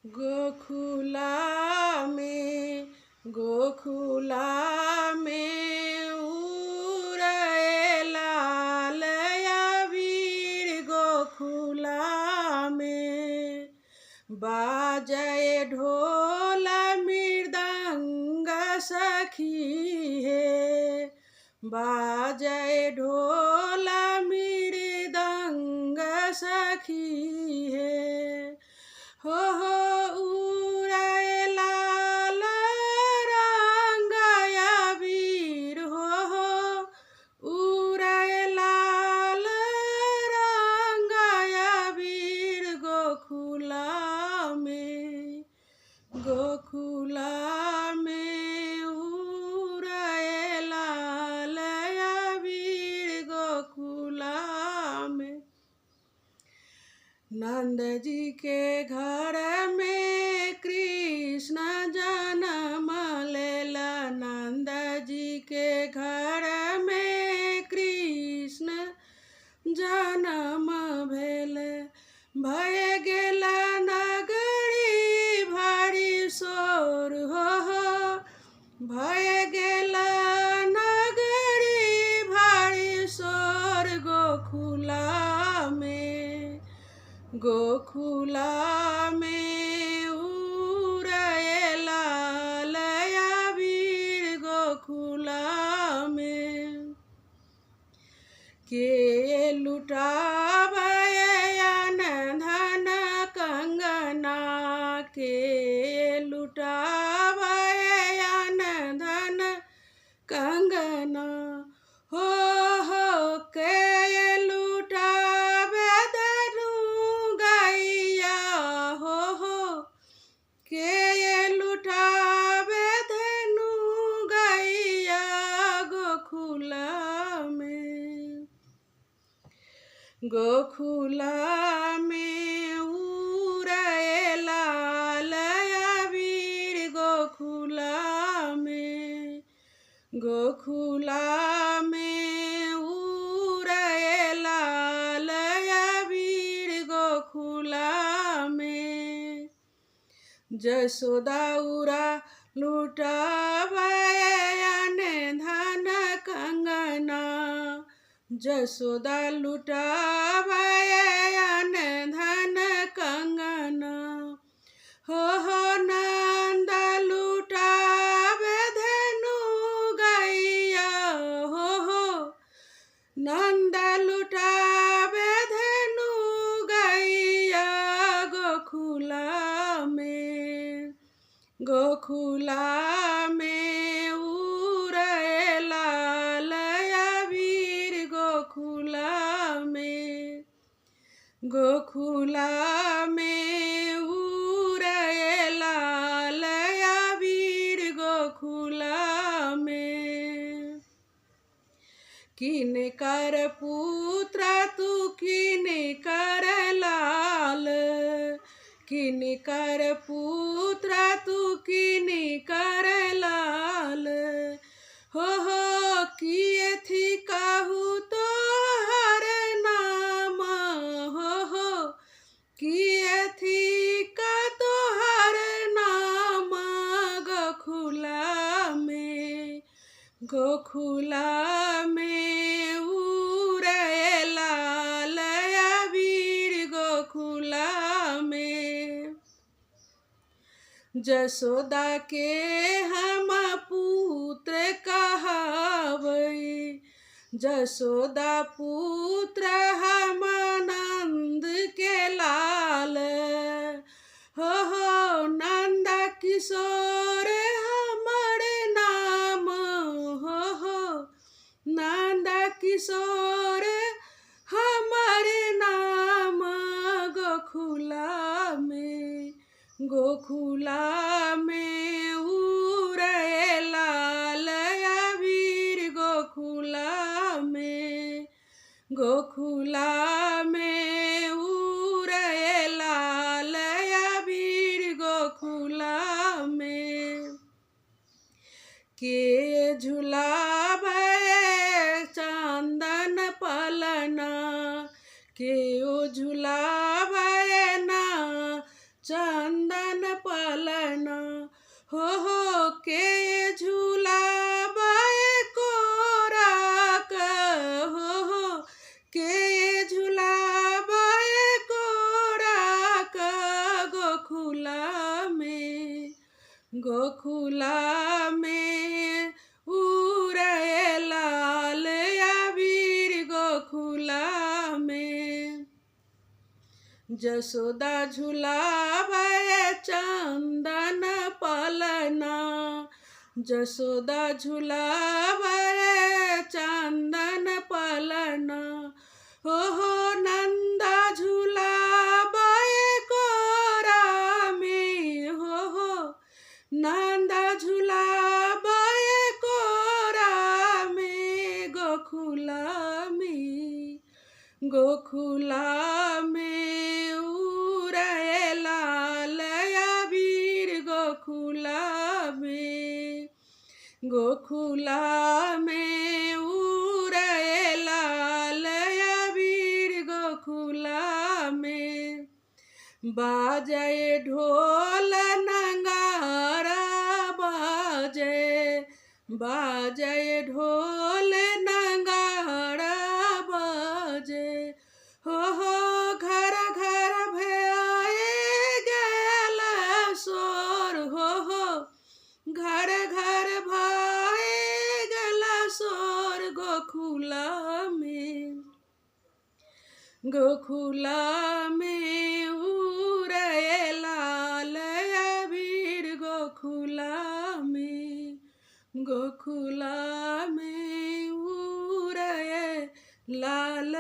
गोखुला में उड़े लाल अबीर गोखुला में बाजे ढोल मृदंग सखी है बाजे ढोल मृदंग सखी है हो उड़े लाल रंग अबीर हो उड़े लाल रंग अबीर गोखुला में उड़े लाल अबीर गोखुला में। नंद जी के घर में कृष्ण जन्म लेला नंद जी के घर में कृष्ण जन्म भेल भय गेल नगरी भारी शोर हो भय गेल नगरी भारी शोर गोखुला में उड़े लाल अबीर गोखुला में। के लुटावे अन धन कंगना के लुटावे अन धन कंगना हो के लुटावे धनु गैया हो के लुटावे धनु गैया गोखुला में उड़े लाल अबीर गोखुला में उड़े लाल अबीर गोखुला में। जसोदा उड़ा लुटावे अन धन कंगना जसोदा लुटावे अन धन कंगना हो नंद लुटावे धनु गैया हो नंद लुटावे धनु गैया गोखुला में उड़े लाल अबीर गोखुला में उड़े लाल अबीर गोखुला में। किन कर पुत्र तू किन कर लाल किन कर पुत्र तू किन कर लाल हो किए थी कहू तो हर नाम हो किए थी का तो हर नाम गोखुला में उड़े लाल अबीर गोखुला में। जसोदा के हम पुत्र कहावै जसोदा पुत्र हम नंद के लाल हो नंद किशोर हमर नाम हो नंद किशोर हमर नाम गोखुला में उड़े लाल अबीर गोखुला में उड़े लाल अबीर गोखुला में। के झुलावे चंदन पलना के झुलावे ना चंदन पलना हो के झूला बाए कोरा हो के झूला बाए कोरा गोखुला में उड़े लाल अबीर गोखुला में जसोदा झुलावे चंदन पलना जसोदा झुलावे चंदन पलना हो नंदा झुलावे कोरा में हो नंदा झुलावे कोरा में गोखुला में उड़े लाल अबीर गोखुला में उड़े लाल अबीर गोखुला में बाजे ढोल नगारा बाजे ढोल नगारा बाजे हो घर घर भये गेल सोर हो घर घर भये गेल सोर गोखुला में उड़े लाल अबीर गोखुला में उड़े लाल